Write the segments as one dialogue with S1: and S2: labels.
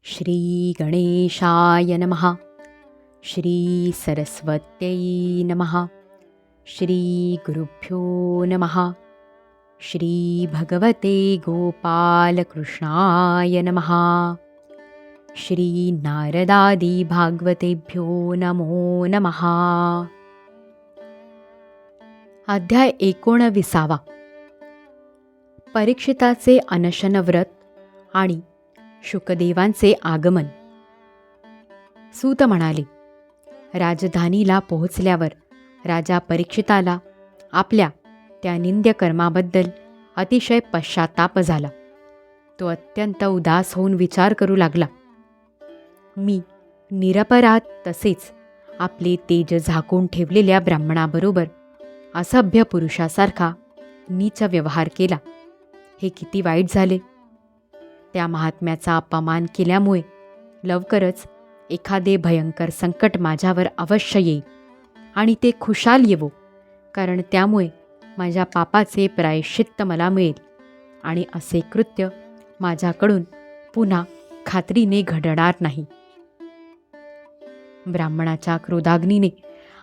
S1: श्री गणेशाय नमः. श्री सरस्वत्यै नमः. श्री गुरुभ्यो नमः. श्री भगवते गोपालकृष्णाय नमः. श्री नारदादी भागवतेभ्यो नमो नमः. अध्याय 19. परीक्षिताचे अनशन व्रत आणि शुकदेवांचे आगमन. सूत म्हणाले, राजधानीला पोहोचल्यावर राजा परीक्षिताला आपल्या त्या निंद्य कर्माबद्दल अतिशय पश्चाताप झाला. तो अत्यंत उदास होऊन विचार करू लागला. मी निरपराध तसेच आपले तेज झाकून ठेवलेल्या ब्राह्मणाबरोबर असभ्य पुरुषासारखा नीच व्यवहार केला. हे किती वाईट झाले. त्या महात्म्याचा अपमान केल्यामुळे लवकरच एखादे भयंकर संकट माझ्यावर अवश्य येईल आणि ते खुशाल येवो, कारण त्यामुळे माझ्या पापाचे प्रायश्चित्त मला मिळेल आणि असे कृत्य माझ्याकडून पुन्हा खात्रीने घडणार नाही. ब्राह्मणाच्या क्रोधाग्नीने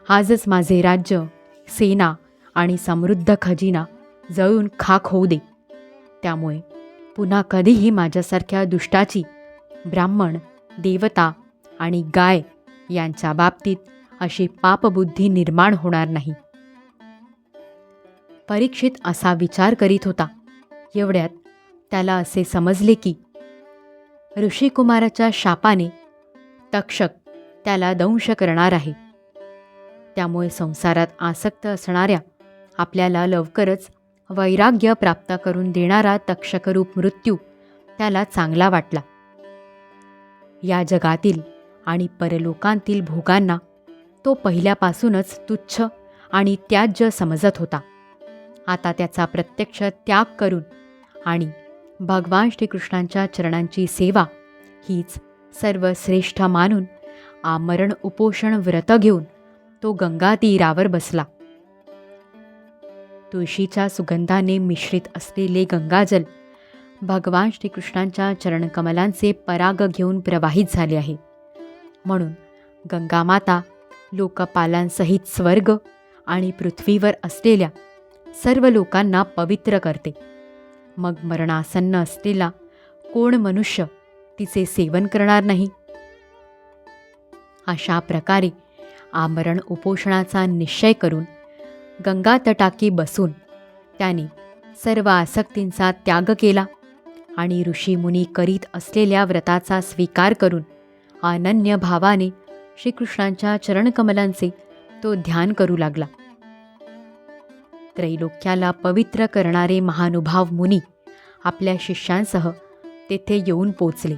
S1: आजच माझे राज्य, सेना आणि समृद्ध खजिना जळून खाक होऊ दे. त्यामुळे पुन्हा कधीही माझ्यासारख्या दुष्टाची ब्राह्मण, देवता आणि गाय यांच्या बाबतीत अशी पापबुद्धी निर्माण होणार नाही. परीक्षित असा विचार करीत होता. एवढ्यात त्याला असे समजले की ऋषिकुमाराच्या शापाने तक्षक त्याला दंश करणार आहे. त्यामुळे संसारात आसक्त असणाऱ्या आपल्याला लवकरच वैराग्य प्राप्त करून देणारा तक्षकरूप मृत्यू त्याला चांगला वाटला. या जगातील आणि परलोकांतील भोगांना तो पहिल्यापासूनच तुच्छ आणि त्याज्य समजत होता. आता त्याचा प्रत्यक्ष त्याग करून आणि भगवान श्रीकृष्णांच्या चरणांची सेवा हीच सर्वश्रेष्ठ मानून आमरण उपोषण व्रत घेऊन तो गंगा तीरावर बसला. तुळशीच्या सुगंधाने मिश्रित असलेले गंगाजल भगवान श्रीकृष्णांच्या चरणकमलांचे पराग घेऊन प्रवाहित झाले आहे. म्हणून गंगामाता लोकपालांसहित स्वर्ग आणि पृथ्वीवर असलेल्या सर्व लोकांना पवित्र करते. मग मरणासन्न असलेला कोण मनुष्य तिचे सेवन करणार नाही? अशा प्रकारे आमरण उपोषणाचा निश्चय करून गंगा तटाकी बसून त्याने सर्व आसक्तींचा त्याग केला आणि ऋषीमुनी करीत असलेल्या व्रताचा स्वीकार करून अनन्य भावाने श्रीकृष्णांच्या चरणकमलांचे तो ध्यान करू लागला. त्रैलोक्याला पवित्र करणारे महानुभाव मुनी आपल्या शिष्यांसह तेथे येऊन पोचले.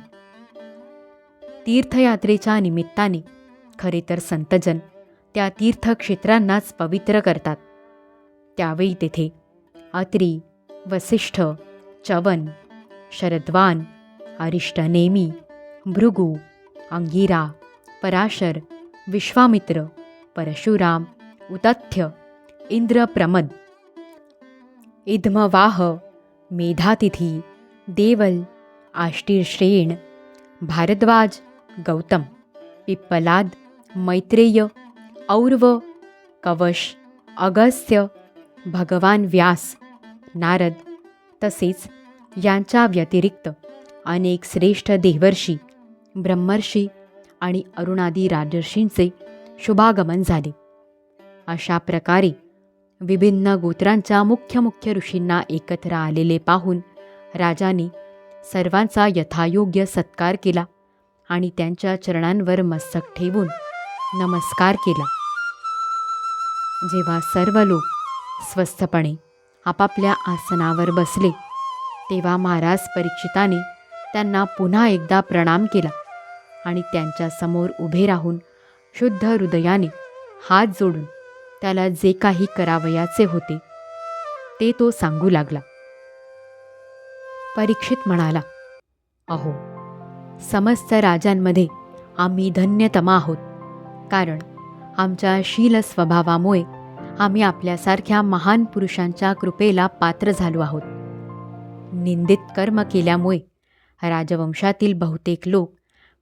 S1: तीर्थयात्रेच्या निमित्ताने खरे तर संतजन त्या तीर्थक्षेत्रांनाच पवित्र करतात. त्यावेळी तेथे अत्री, वसिष्ठ, च्यवन, शरद्वान, अरिष्टनेमी, भृगु, अंगिरा, पराशर, विश्वामित्र, परशुराम, उतथ्य, इंद्रप्रमद, इद्मवाह, मेधातिथी, देवल, आष्टीरश्रेण, भारद्वाज, गौतम, पिप्पलाद, मैत्रेय, और्व, कवश, अगस्त्य, भगवान व्यास, नारद तसेच यांच्या व्यतिरिक्त अनेक श्रेष्ठ देवर्षी, ब्रह्मर्षी आणि अरुणादी राजर्षींचे शुभागमन झाले. अशा प्रकारे विभिन्न गोत्रांच्या मुख्य ऋषींना एकत्र आलेले पाहून राजाने सर्वांचा यथायोग्य सत्कार केला आणि त्यांच्या चरणांवर मस्तक ठेवून नमस्कार केला. जेव्हा सर्व लोक स्वस्थपणे आपापल्या आसनावर बसले तेव्हा महाराज परीक्षिताने त्यांना पुन्हा एकदा प्रणाम केला आणि त्यांच्या समोर उभे राहून शुद्ध हृदयाने हात जोडून त्याला जे काही करावयाचे होते ते तो सांगू लागला. परीक्षित म्हणाला, अहो, समस्त राजांमध्ये आम्ही धन्यतम आहोत, कारण आमच्या शील स्वभावामुळे आम्ही आपल्यासारख्या महान पुरुषांच्या कृपेला पात्र झालो आहोत. निंदित कर्म केल्यामुळे राजवंशातील बहुतेक लोक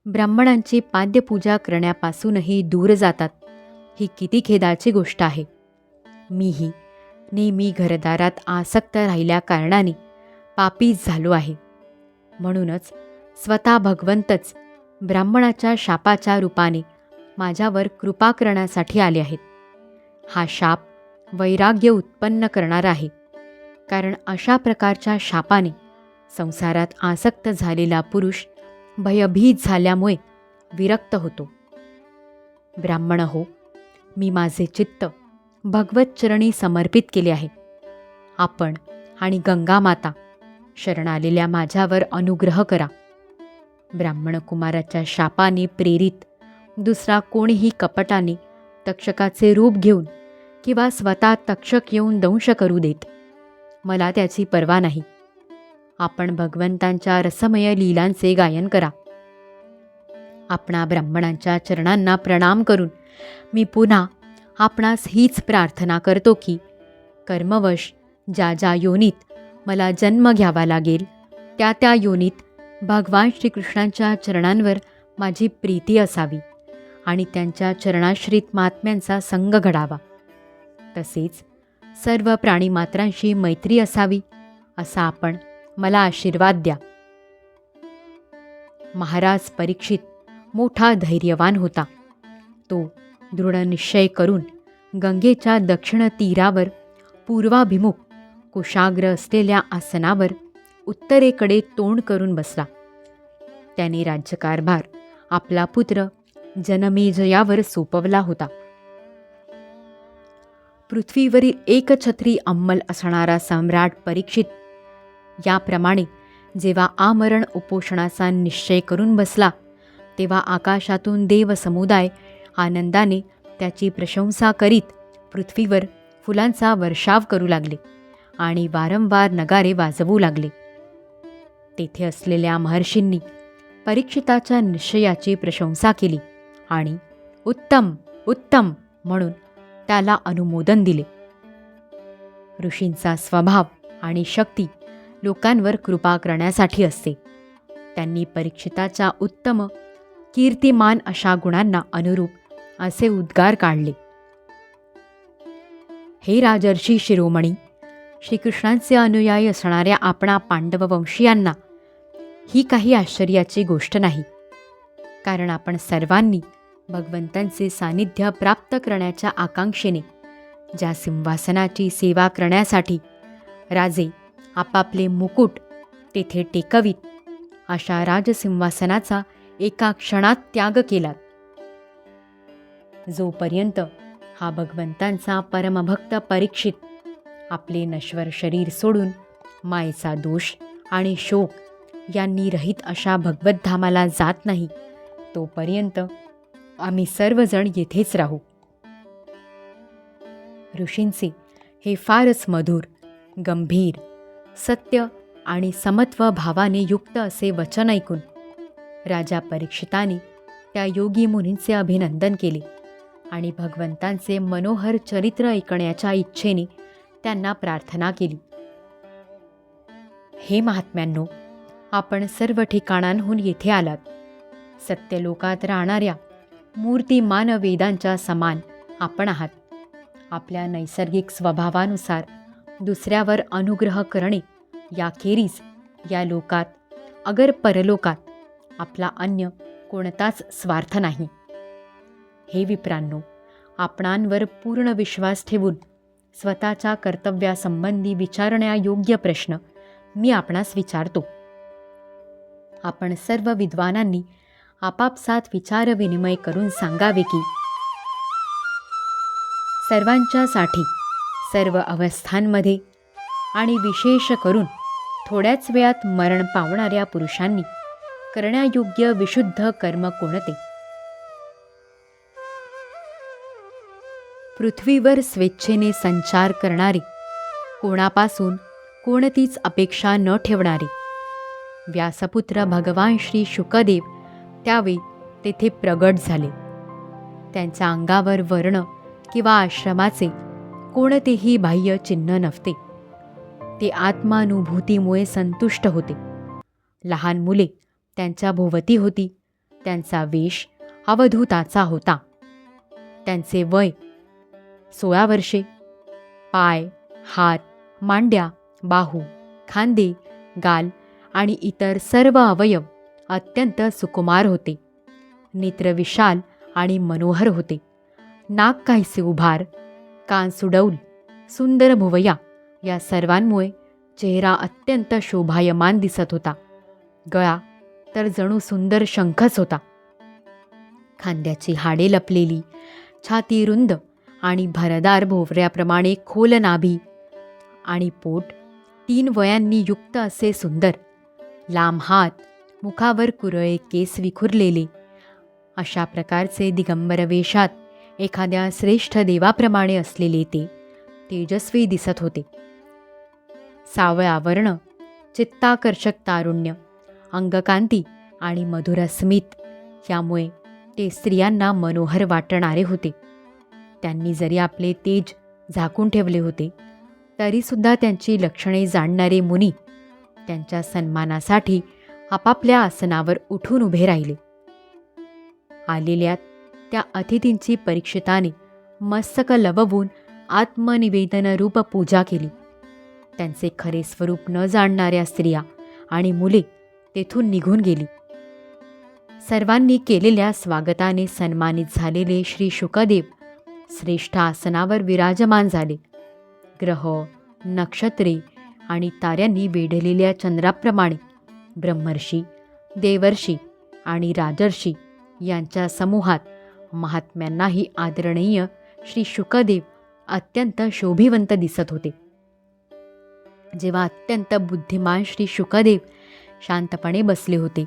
S1: ब्राह्मणांची पाद्यपूजा करण्यापासूनही दूर जातात, ही किती खेदाची गोष्ट आहे. मीही नेहमी घरदारात आसक्त राहिल्या कारणाने पापीच झालो आहे. म्हणूनच स्वतः भगवंतच ब्राह्मणाच्या शापाच्या रूपाने माझ्यावर कृपा करण्यासाठी आले आहेत. हा शाप वैराग्य उत्पन्न करणारा आहे, कारण अशा प्रकारच्या शापाने संसारात आसक्त झालेला पुरुष भयभीत झाल्यामुळे विरक्त होतो. ब्राह्मण हो, मी माझे चित्त भगवतचरणी समर्पित केले आहे. आपण आणि गंगा माता शरण आलेल्या माझ्यावर अनुग्रह करा. ब्राह्मण कुमाराच्या शापाने प्रेरित दुसरा कोणीही कपटाने तक्षकाचे रूप घेऊन किंवा स्वतः तक्षक येऊन दंश करू देत, मला त्याची पर्वा नाही. आपण भगवंतांच्या रसमय लीलांचे गायन करा. आपणा ब्राह्मणांच्या चरणांना प्रणाम करून मी पुन्हा आपणास हीच प्रार्थना करतो की कर्मवश ज्या ज्या योनीत मला जन्म घ्यावा लागेल त्या त्या योनीत भगवान श्रीकृष्णांच्या चरणांवर माझी प्रीती असावी आणि त्यांच्या चरणाश्रित महात्म्यांचा संग घडावा. तसेच सर्व प्राणीमात्रांशी मैत्री असावी असा आपण मला आशीर्वाद द्या. महाराज परीक्षित मोठा धैर्यवान होता. तो दृढ निश्चय करून गंगेच्या दक्षिण तीरावर पूर्वाभिमुख कुशाग्र असलेल्या आसनावर उत्तरेकडे तोंड करून बसला. त्याने राज्यकारभार आपला पुत्र जनमेजयावर सोपवला होता. पृथ्वीवरील एकछत्री अंमल असणारा सम्राट परीक्षित याप्रमाणे जेव्हा आमरण उपोषणाचा निश्चय करून बसला, तेव्हा आकाशातून देवसमुदाय आनंदाने त्याची प्रशंसा करीत पृथ्वीवर फुलांचा वर्षाव करू लागले आणि वारंवार नगारे वाजवू लागले. तेथे असलेल्या महर्षींनी परीक्षिताच्या निश्चयाची प्रशंसा केली आणि उत्तम उत्तम म्हणून त्याला अनुमोदन दिले. ऋषींचा स्वभाव आणि शक्ती लोकांवर कृपा करण्यासाठी असते. त्यांनी परीक्षिताच्या उत्तम कीर्तिमान अशा गुणांना अनुरूप असे उद्गार काढले. हे राजर्षी शिरोमणी, श्रीकृष्णांचे अनुयायी असणाऱ्या आपणा पांडववंशीयांना ही काही आश्चर्याची गोष्ट नाही, कारण आपण सर्वांनी भगवंतांचे सानिध्य प्राप्त करण्याच्या आकांक्षेने ज्या सिंहासनाची सेवा करण्यासाठी राजे आपापले मुकुट तेथे टेकवीत, अशा राजसिंहासनाचा एका क्षणात त्याग केलात. जोपर्यंत हा भगवंतांचा परमभक्त परीक्षित आपले नश्वर शरीर सोडून मायेचा दोष आणि शोक यांनी रहित अशा भगवद्धामाला जात नाही, तोपर्यंत आम्ही सर्वजण येथेच राहू. ऋषींचे हे फारच मधुर, गंभीर, सत्य आणि समत्व भावाने युक्त असे वचन ऐकून राजा परीक्षिताने त्या योगी मुनींचे अभिनंदन केले आणि भगवंतांचे मनोहर चरित्र ऐकण्याच्या इच्छेने त्यांना प्रार्थना केली. हे महात्म्यांनो, आपण सर्व ठिकाणांहून येथे आलात. सत्यलोकात राहणाऱ्या मूर्तिमान वेदांच्या समान आपण आहात. आपल्या नैसर्गिक स्वभावानुसार दुसऱ्यावर अनुग्रह करणे याखेरीज या लोकात अगर परलोकात आपला अन्य कोणताच स्वार्थ नाही. हे विप्रांनो, आपणांवर पूर्ण विश्वास ठेवून स्वतःच्या कर्तव्यासंबंधी विचारण्यायोग्य प्रश्न मी आपणास विचारतो. आपण सर्व विद्वानांनी आपापसात विचारविनिमय करून सांगावे की सर्वांच्यासाठी सर्व अवस्थांमध्ये आणि विशेष करून थोड्याच वेळात मरण पावणाऱ्या पुरुषांनी करण्यायोग्य विशुद्ध कर्म कोणते? पृथ्वीवर स्वेच्छेने संचार करणारे, कोणापासून कोणतीच अपेक्षा न ठेवणारे व्यासपुत्र भगवान श्री शुकदेव त्यावेळी तेथे प्रगट झाले. त्यांच्या अंगावर वर्ण किंवा आश्रमाचे कोणतेही बाह्य चिन्ह नव्हते. ते आत्मानुभूतीमुळे संतुष्ट होते. लहान मुले त्यांच्या भोवती होती, त्यांचा वेश अवधूताचा होता. त्यांचे वय 16 वर्षे. पाय, हात, मांड्या, बाहू, खांदे, गाल आणि इतर सर्व अवयव अत्यंत सुकुमार होते. नेत्र विशाल आणि मनोहर होते. नाक काहीसे उभार, कान सुडौल, सुंदर भुवया या सर्वांमुळे चेहरा अत्यंत शोभायमान दिसत होता. गळा तर जणू सुंदर शंखच होता. खांद्याची हाडे लपलेली, छाती रुंद आणि भरदार भोवऱ्याप्रमाणे खोल नाभी आणि पोट 3 वयांनी युक्त असे सुंदर. लांब हात, मुखावर कुरळे केस विखुरलेले, अशा प्रकारचे दिगंबर वेशात एखाद्या श्रेष्ठ देवाप्रमाणे असलेले ते तेजस्वी दिसत होते. सावळा वर्ण, चित्ताकर्षक तारुण्य, अंगकांती आणि मधुर स्मित यामुळे ते स्त्रियांना मनोहर वाटणारे होते. त्यांनी जरी आपले तेज झाकून ठेवले होते तरीसुद्धा त्यांची लक्षणे जाणणारे मुनी त्यांच्या सन्मानासाठी आपापल्या आसनावर उठून उभे राहिले. आलेल्या त्या अतिथींची परीक्षिताने मस्तक लववून आत्मनिवेदन रूप पूजा केली. त्यांचे खरे स्वरूप न जाणणाऱ्या स्त्रिया आणि मुले तेथून निघून गेली. सर्वांनी केलेल्या स्वागताने सन्मानित झालेले श्री शुकदेव श्रेष्ठ आसनावर विराजमान झाले. ग्रह, नक्षत्रे आणि ताऱ्यांनी वेढलेल्या चंद्राप्रमाणे ब्रह्मर्षी, देवर्षी आणि राजर्षी यांच्या समूहात महात्म्यांनाही आदरणीय श्री शुकदेव अत्यंत शोभिवंत दिसत होते. जेव्हा अत्यंत बुद्धिमान श्री शुकदेव शांतपणे बसले होते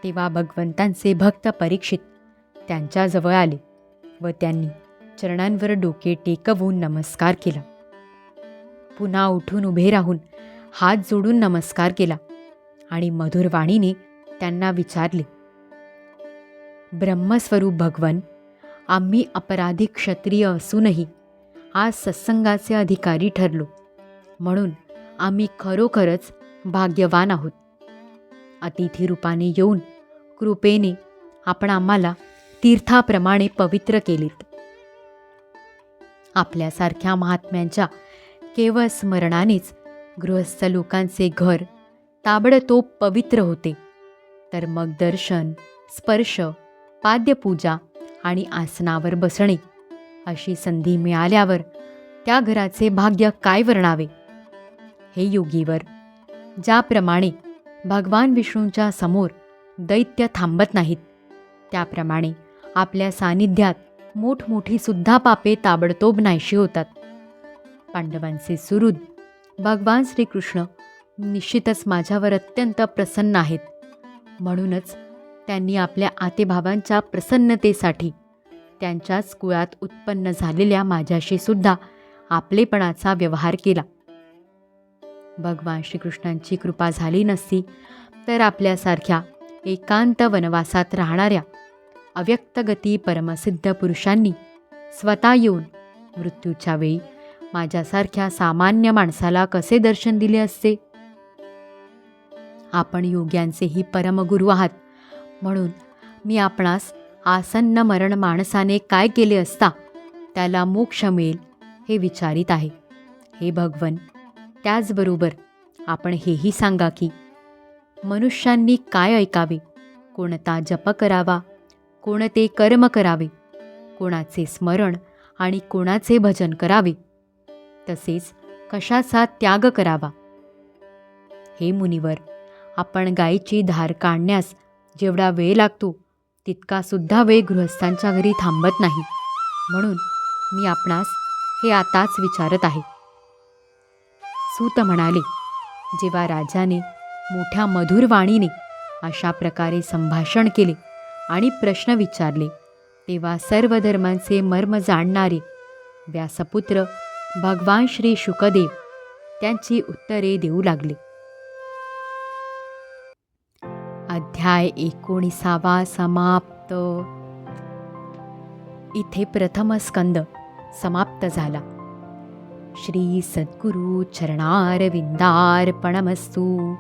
S1: तेव्हा भगवंतांचे भक्त परीक्षित त्यांच्याजवळ आले व त्यांनी चरणांवर डोके टेकवून नमस्कार केला. पुन्हा उठून उभे राहून हात जोडून नमस्कार केला आणि मधुर वाणीने त्यांना विचारले, ब्रह्मस्वरूप भगवन, आम्ही अपराधी क्षत्रिय असूनही आज सत्संगाचे अधिकारी ठरलो, म्हणून आम्ही खरोखरच भाग्यवान आहोत. अतिथी रूपाने येऊन कृपेने आपण आम्हाला तीर्थाप्रमाणे पवित्र केलेत. आपल्यासारख्या महात्म्यांच्या केवळ स्मरणानेच गृहस्थ लोकांचे घर ताबडतोब पवित्र होते, तर मग दर्शन, स्पर्श, पाद्यपूजा आणि आसनावर बसणे अशी संधी मिळाल्यावर त्या घराचे भाग्य काय वर्णावे. हे योगीवर, ज्याप्रमाणे भगवान विष्णूंच्या समोर दैत्य थांबत नाहीत, त्याप्रमाणे आपल्या सानिध्यात मोठमोठी सुद्धा पापे ताबडतोब नाहीशी होतात. पांडवांचे सुहृद भगवान श्रीकृष्ण निश्चितच माझ्यावर अत्यंत प्रसन्न आहेत. म्हणूनच त्यांनी आपल्या आतेभावांच्या प्रसन्नतेसाठी त्यांच्याच कुळात उत्पन्न झालेल्या माझ्याशी सुद्धा आपलेपणाचा व्यवहार केला. भगवान श्रीकृष्णांची कृपा झाली नसती तर आपल्यासारख्या एकांत वनवासात राहणाऱ्या अव्यक्तगती परमसिद्ध पुरुषांनी स्वतः येऊन मृत्यूच्या वेळी माझ्यासारख्या सामान्य माणसाला कसे दर्शन दिले असते. आपण योग्यांचेही परमगुरू आहात, म्हणून मी आपणास आसन्न मरण माणसाने काय केले असता त्याला मोक्ष मिळेल हे विचारित आहे. हे भगवन, त्याचबरोबर आपण हेही सांगा की मनुष्यांनी काय ऐकावे, कोणता जप करावा, कोणते कर्म करावे, कोणाचे स्मरण आणि कोणाचे भजन करावे, तसेच कशाचा त्याग करावा. हे मुनिवर, आपण गायीची धार काढण्यास जेवढा वेळ लागतो तितका सुद्धा वेळ गृहस्थांच्या घरी थांबत नाही, म्हणून मी आपणास हे आताच विचारत आहे. सूत म्हणाले, जेव्हा राजाने मोठ्या मधुर वाणीने अशा प्रकारे संभाषण केले आणि प्रश्न विचारले तेव्हा सर्व धर्मांचे मर्म जाणणारे व्यासपुत्र भगवान श्री शुकदेव त्यांची उत्तरे देऊ लागले. अध्याय 19 समाप्त. इथे प्रथम स्कंद समाप्त झाला. श्री सद्गुरु चरणारविंदार्पणमस्तु.